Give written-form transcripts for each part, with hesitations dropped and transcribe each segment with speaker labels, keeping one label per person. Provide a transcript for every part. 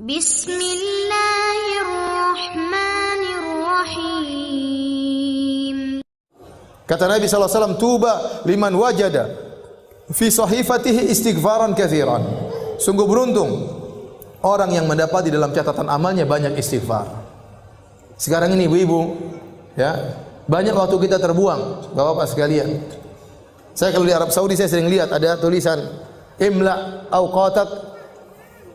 Speaker 1: Bismillahirrahmanirrahim.
Speaker 2: Kata Nabi SAW, tuba liman wajada fi sahifatihi istighfaran kathiran. Sungguh beruntung orang yang mendapati dalam catatan amalnya banyak istighfar. Sekarang ini ibu-ibu, ya, banyak waktu kita terbuang, Bapak-bapak sekalian. Saya kalau di Arab Saudi saya sering lihat ada tulisan imla awqatak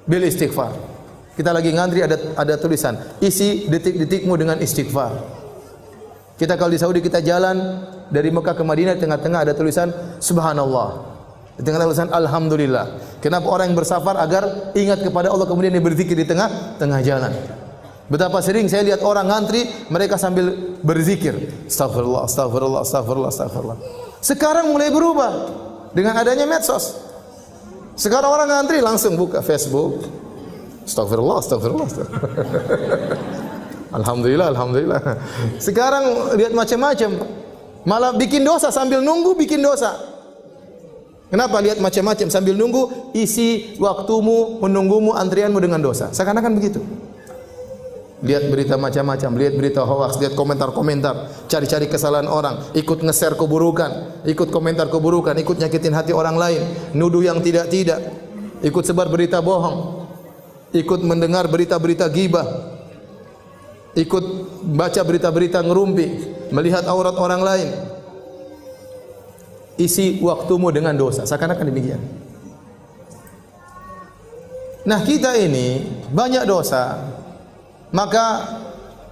Speaker 2: bil istighfar. Kita lagi ngantri ada tulisan isi detik-detikmu dengan istighfar. Kita kalau di Saudi kita jalan dari Mekah ke Madinah, tengah-tengah ada tulisan subhanallah, di tengah tulisan alhamdulillah. Kenapa orang yang bersafar? Agar ingat kepada Allah, kemudian dia berzikir di tengah jalan. Betapa sering saya lihat orang ngantri, mereka sambil berzikir astagfirullah, astagfirullah, astagfirullah, astagfirullah. Sekarang mulai berubah dengan adanya medsos. Sekarang orang ngantri langsung buka Facebook, astagfirullah, astagfirullah, astagfirullah. Alhamdulillah, alhamdulillah. Sekarang lihat macam-macam. Malah bikin dosa sambil nunggu, bikin dosa. Kenapa lihat macam-macam sambil nunggu? Isi waktumu menunggumu, antrianmu dengan dosa. Seakan-akan begitu. Lihat berita macam-macam, lihat berita hoax, lihat komentar-komentar, cari-cari kesalahan orang, ikut nge-share keburukan, ikut komentar keburukan, ikut nyakitin hati orang lain, nuduh yang tidak-tidak, ikut sebar berita bohong, ikut mendengar berita-berita ghibah, ikut baca berita-berita ngerumpi, melihat aurat orang lain. Isi waktumu dengan dosa, seakan-akan demikian. Nah, kita ini banyak dosa. Maka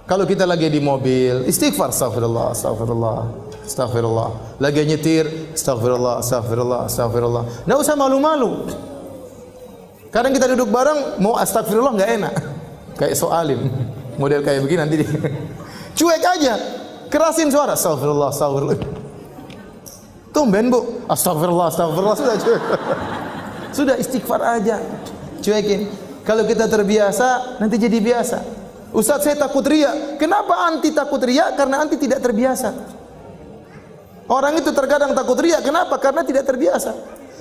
Speaker 2: kalau kita lagi di mobil, istighfar, astagfirullah, astagfirullah, astagfirullah. Lagi nyetir, astagfirullah, astagfirullah, astagfirullah. Enggak usah malu-malu. Kadang kita duduk bareng mau astagfirullah enggak enak. Kayak soalim. Model kayak begini nanti cuek aja. Kerasin suara, astagfirullah, astagfirullah. Tumben, Bu. Astagfirullah, astagfirullah, sudah cuek. Sudah istighfar aja. Cuekin. Kalau kita terbiasa, nanti jadi biasa. Ustaz, saya takut riya. Kenapa anti takut riya? Karena anti tidak terbiasa. Orang itu terkadang takut riya. Kenapa? Karena tidak terbiasa.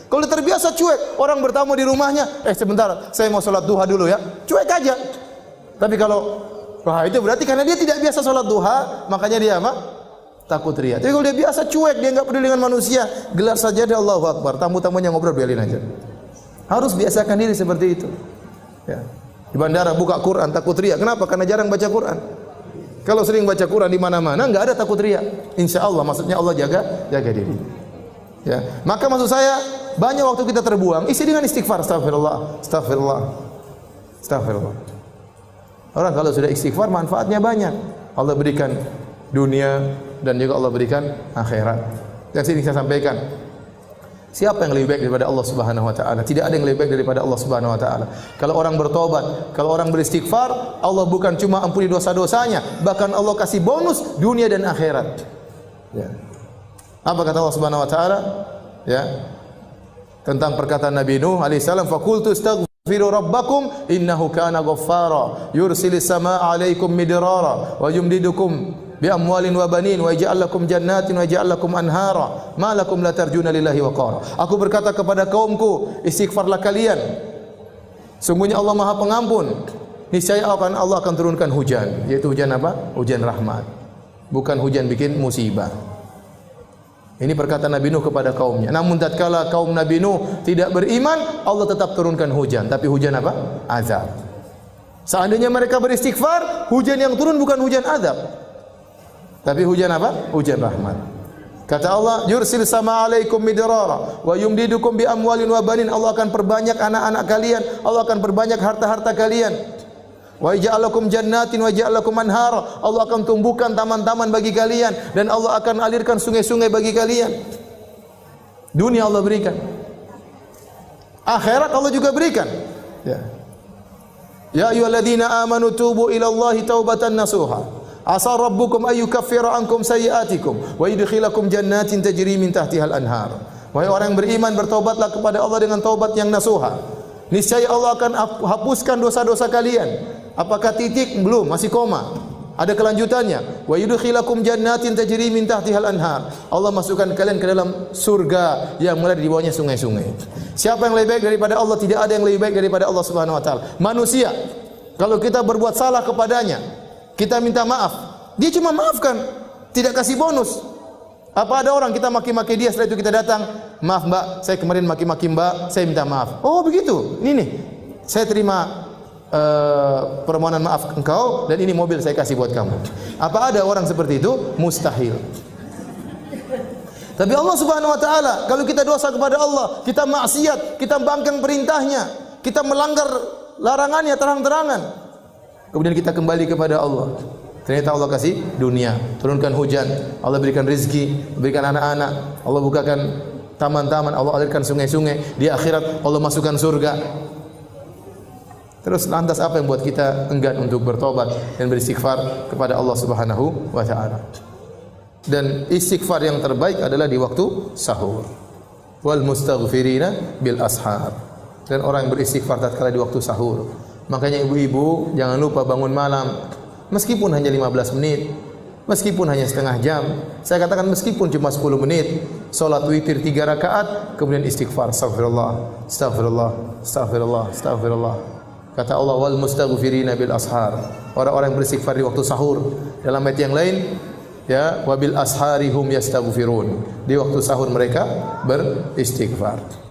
Speaker 2: Kalau terbiasa cuek, orang bertamu di rumahnya, sebentar, saya mau sholat duha dulu ya. Cuek aja. Tapi kalau wah, itu berarti karena dia tidak biasa sholat duha, makanya dia apa? Takut riya. Tapi kalau dia biasa cuek, dia enggak peduli dengan manusia, gelar sajadah Allahu Akbar, tamu-tamunya ngobrol biarin aja. Harus biasakan diri seperti itu. Ya. Di bandara buka Quran takut riya. Kenapa? Karena jarang baca Quran. Kalau sering baca Quran di mana-mana enggak ada takut riya. Insyaallah, maksudnya Allah jaga diri. Ya. Maka maksud saya banyak waktu kita terbuang, isi dengan istighfar, astagfirullah, astagfirullah, astagfirullah. Orang kalau sudah istighfar manfaatnya banyak. Allah berikan dunia dan juga Allah berikan akhirat. Yang sini saya sampaikan. Siapa yang lebih baik daripada Allah Subhanahu wa taala? Tidak ada yang lebih baik daripada Allah Subhanahu wa taala. Kalau orang bertobat, kalau orang beristighfar, Allah bukan cuma ampuni dosa-dosanya, bahkan Allah kasih bonus dunia dan akhirat. Ya. Apa kata Allah Subhanahu wa taala? Ya. Tentang perkataan Nabi Nuh alaihi salam, "Faqultu astaghfiru rabbakum innahu kana ghaffara, yursilis samaa'a 'alaikum midrara wa yumdidukum bi amwalin wa banin wa yaj'al lakum jannatin wa yaj'al lakum anhara ma lakum la tarjuna lillahi waqara." Aku berkata kepada kaumku, istighfarlah kalian. Sungguhnya Allah Maha Pengampun. Niscaya Allah akan turunkan hujan, yaitu hujan apa? Hujan rahmat. Bukan hujan bikin musibah. Ini perkataan Nabi Nuh kepada kaumnya. Namun tatkala kaum Nabi Nuh tidak beriman, Allah tetap turunkan hujan, tapi hujan apa? Azab. Seandainya mereka beristighfar, hujan yang turun bukan hujan azab, tapi hujan apa? Hujan rahmat. Kata Allah, "Yursil sama alaikum midrara wa yumdidukum bi amwalin wa banin." Allah akan perbanyak anak-anak kalian, Allah akan perbanyak harta-harta kalian. Wa yaj'alakum jannatin wa yaj'alakum anhara. Allah akan tumbuhkan taman-taman bagi kalian dan Allah akan alirkan sungai-sungai bagi kalian. Dunia Allah berikan. Akhirat Allah juga berikan. Ya. Ya ayyuhalladzina amanu tubu ila Allahi taubatan nasuha. Asa rabbukum ay yukaffira ankum sayyi'atikum wa yudkhilakum jannatin tajri min tahtiha al-anhar. Wahai orang yang beriman, bertaubatlah kepada Allah dengan taubat yang nasuha. Niscaya Allah akan hapuskan dosa-dosa kalian. Apakah titik? Belum, masih koma. Ada kelanjutannya. Wa yudkhilakum jannatin tajri min tahtiha al-anhar. Allah masukkan kalian ke dalam surga yang mulai di bawahnya sungai-sungai. Siapa yang lebih baik daripada Allah? Tidak ada yang lebih baik daripada Allah Subhanahu wa taala. Manusia Kalau kita berbuat salah kepadanya, kita minta maaf, dia cuma maafkan, tidak kasih bonus. Apa ada orang kita maki-maki dia, setelah itu kita datang, maaf mbak, saya kemarin maki-maki mbak, saya minta maaf. Oh begitu, ini nih, saya terima permohonan maaf engkau dan ini mobil saya kasih buat kamu. Apa ada orang seperti itu? Mustahil. Tapi Allah Subhanahu wa taala, kalau kita dosa kepada Allah, kita maksiat, kita bangkang perintahnya, kita melanggar larangannya terang-terangan, kemudian kita kembali kepada Allah, ternyata Allah kasih dunia, turunkan hujan, Allah berikan rizki, berikan anak-anak, Allah bukakan taman-taman, Allah alirkan sungai-sungai, di akhirat Allah masukkan surga. Terus lantas apa yang buat kita enggan untuk bertobat dan beristighfar kepada Allah Subhanahu wa taala? Dan istighfar yang terbaik adalah di waktu sahur. Wal mustaghfirina bil ashar. Dan orang yang beristighfar tatkala di waktu sahur. Makanya ibu-ibu jangan lupa bangun malam, meskipun hanya 15 menit, meskipun hanya setengah jam. Saya katakan meskipun cuma 10 menit, salat witir 3 rakaat, kemudian istighfar, astagfirullah, astagfirullah, astagfirullah, astagfirullah. Kata Allah, wal mustaghfirina bil ashar. Orang-orang yang beristighfar di waktu sahur. Dalam ayat yang lain, ya, wabil asharihum yastaghfirun. Di waktu sahur mereka beristighfar.